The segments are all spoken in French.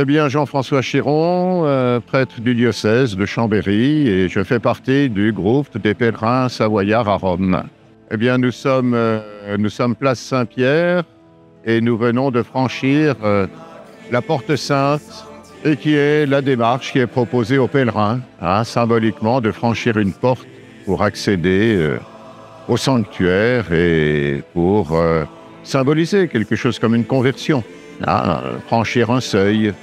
Eh bien, Jean-François Chiron, prêtre du diocèse de Chambéry, et je fais partie du groupe des pèlerins savoyards à Rome. Eh bien, nous sommes place Saint-Pierre et nous venons de franchir la Porte Sainte, et qui est la démarche qui est proposée aux pèlerins, symboliquement de franchir une porte pour accéder au sanctuaire et pour symboliser quelque chose comme une conversion. Franchir un seuil.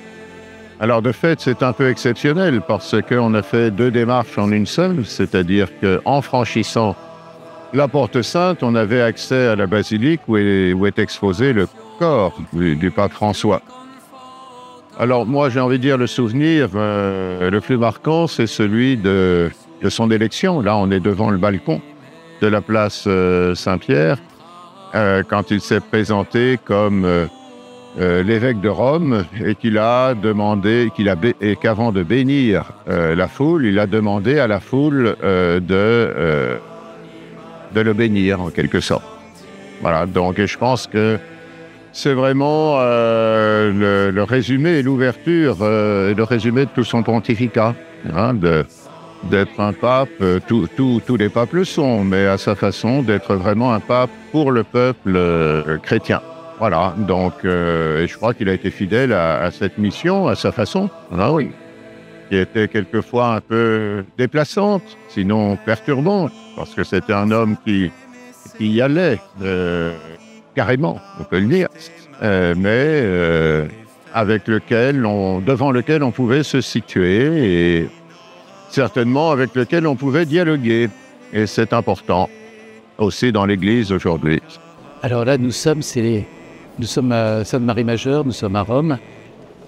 Alors de fait, c'est un peu exceptionnel parce qu'on a fait 2 démarches en une seule, c'est-à-dire qu'en franchissant la Porte Sainte, on avait accès à la basilique où est exposé le corps du pape François. Alors moi, j'ai envie de dire le souvenir le plus marquant, c'est celui de son élection. Là, on est devant le balcon de la place Saint-Pierre quand il s'est présenté comme l'évêque de Rome et qu'il a demandé, qu'avant de bénir la foule, il a demandé à la foule de le bénir en quelque sorte. Voilà, donc et je pense que c'est vraiment le résumé et l'ouverture et le résumé de tout son pontificat, d'être un pape, tous les papes le sont, mais à sa façon d'être vraiment un pape pour le peuple chrétien. Voilà, donc et je crois qu'il a été fidèle à cette mission, à sa façon, oui, qui était quelquefois un peu déplaçante, sinon perturbante, parce que c'était un homme qui y allait carrément, on peut le dire, mais devant lequel on pouvait se situer et certainement avec lequel on pouvait dialoguer. Et c'est important aussi dans l'Église aujourd'hui. Alors là, nous sommes à Sainte-Marie-Majeure, nous sommes à Rome.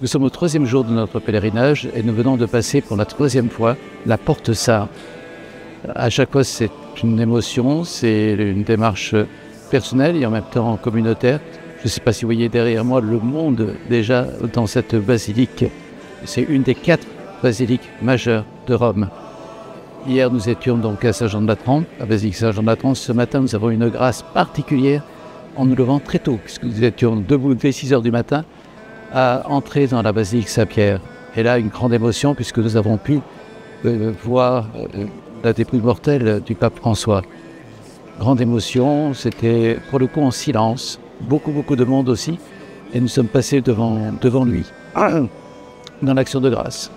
Nous sommes au 3e jour de notre pèlerinage et nous venons de passer pour la 3e fois la Porte Sainte. À chaque fois, c'est une émotion, c'est une démarche personnelle et en même temps communautaire. Je ne sais pas si vous voyez derrière moi le monde déjà dans cette basilique. C'est une des 4 basiliques majeures de Rome. Hier, nous étions donc à Saint-Jean-de-Latran, à la basilique Saint-Jean-de-Latran. Ce matin, nous avons une grâce particulière en nous levant très tôt, puisque nous étions debout dès 6 heures du matin, à entrer dans la basilique Saint-Pierre. Et là, une grande émotion, puisque nous avons pu voir la dépouille mortelle du pape François. Grande émotion, c'était pour le coup en silence, beaucoup de monde aussi, et nous sommes passés devant lui, dans l'action de grâce.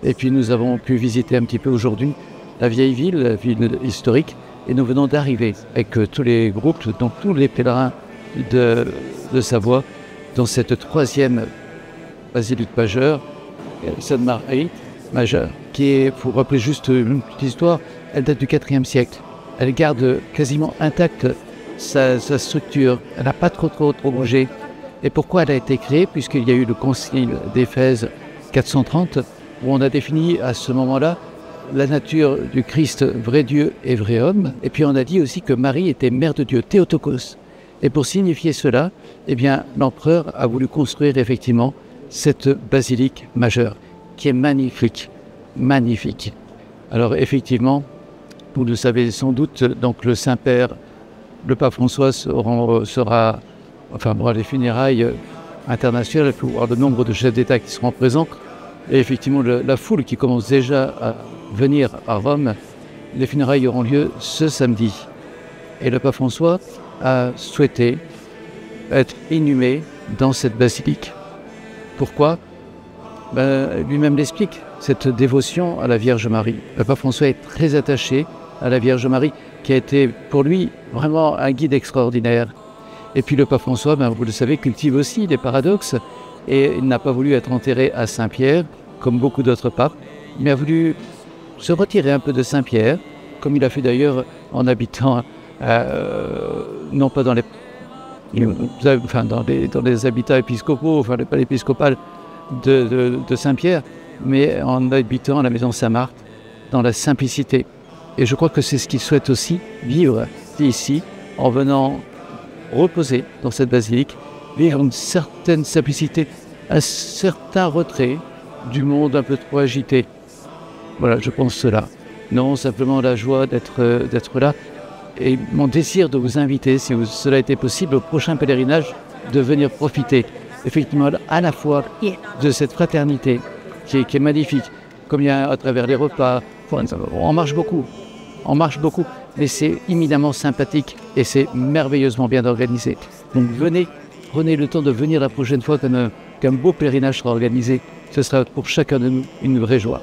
Et puis nous avons pu visiter un petit peu aujourd'hui la vieille ville, la ville historique, et nous venons d'arriver avec tous les groupes, donc tous les pèlerins de Savoie, dans cette 3e basilique majeure, Sainte-Marie-Majeure, qui est, pour rappeler juste une petite histoire, elle date du IVe siècle. Elle garde quasiment intacte sa structure. Elle n'a pas trop bougé. Et pourquoi elle a été créée? Puisqu'il y a eu le concile d'Éphèse 430, où on a défini à ce moment-là la nature du Christ, vrai Dieu et vrai homme. Et puis on a dit aussi que Marie était mère de Dieu, Théotokos. Et pour signifier cela, eh bien, l'empereur a voulu construire effectivement cette basilique majeure, qui est magnifique, magnifique. Alors effectivement, vous le savez sans doute, donc le Saint-Père, le pape François sera les funérailles internationales, il faut voir le nombre de chefs d'État qui seront présents. Et effectivement, la foule qui commence déjà à venir à Rome, les funérailles auront lieu ce samedi. Et le pape François a souhaité être inhumé dans cette basilique. Pourquoi? Lui-même l'explique, cette dévotion à la Vierge Marie. Le pape François est très attaché à la Vierge Marie, qui a été pour lui vraiment un guide extraordinaire. Et puis le pape François, vous le savez, cultive aussi des paradoxes, et il n'a pas voulu être enterré à Saint-Pierre, comme beaucoup d'autres papes, mais a voulu se retirer un peu de Saint-Pierre, comme il a fait d'ailleurs en habitant, non pas dans les habitats épiscopaux, le palais épiscopal de Saint-Pierre, mais en habitant à la maison Saint-Marthe, dans la simplicité. Et je crois que c'est ce qu'il souhaite aussi vivre ici, en venant reposer dans cette basilique, vivre une certaine simplicité, un certain retrait du monde un peu trop agité. Voilà, je pense cela. Non, simplement la joie d'être là. Et mon désir de vous inviter, si cela était possible, au prochain pèlerinage, de venir profiter effectivement à la fois de cette fraternité qui est magnifique, comme il y a à travers les repas. On marche beaucoup, mais c'est éminemment sympathique et c'est merveilleusement bien organisé. Donc prenez le temps de venir la prochaine fois qu'un beau pèlerinage sera organisé. Ce sera pour chacun de nous une vraie joie.